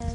يا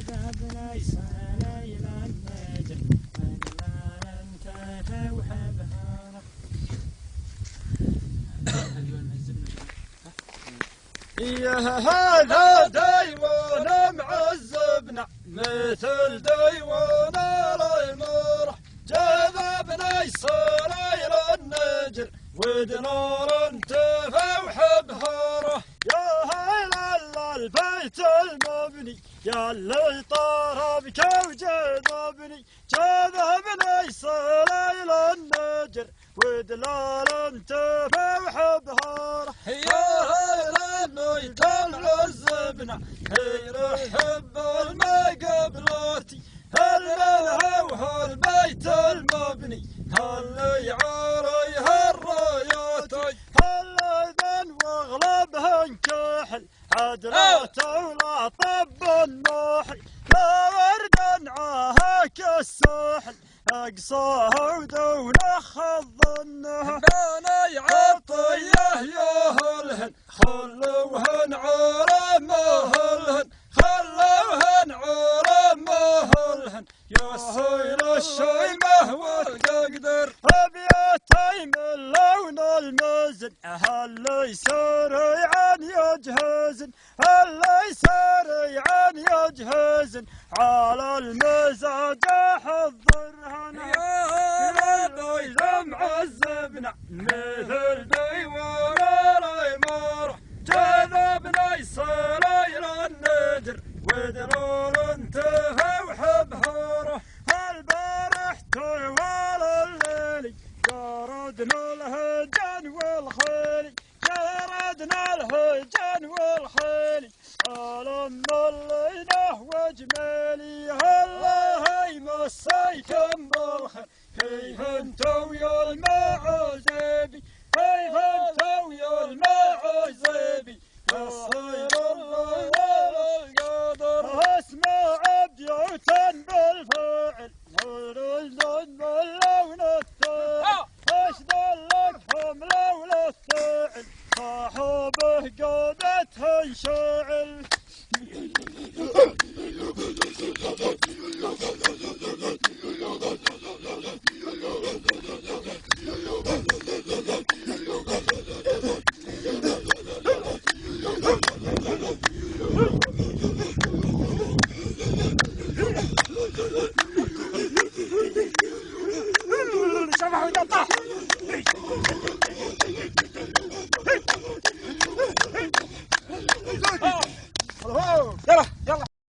هذا ديوان معذبنا مثل ديوان المرح، جذبنا يصير النجر ودنور انتفى بهاره. يا هلا البيت المبني يا اللي طربك وجذبني، جذبنا يصير النجر ودلال انتفى بهاره. معذبنا يرحب المقبلاتي، هالملهى وهالبيت المبني هاللي عليها الرايات، هالذن واغلبهن كحل عدلات ولا طب النوحي، لا ورد عاهك الساحل اقصاها ودونه خضنها. بني عطيه يهلهن خلوهن عرى مهلهن، خلوهن عرى مهلهن، يسير الشيمه والقدر ابيتي من لون المزن، هاللي سريعا يجهزن، هاللي سريعا يجهزن على المزاج حضرهن. يا هلا معذبنا مثل ديوان المرح، جذبنا يصير النجر ودرور انتهى وحبهاره. البارح طوال الليل جردنا الهجن والخيل، جردنا الهجن والخيل ألم الليله وجمالي. هلا مسيكم بالخير كيف انتو يا المعازبي، كيف انتو يا المعازبي، يصير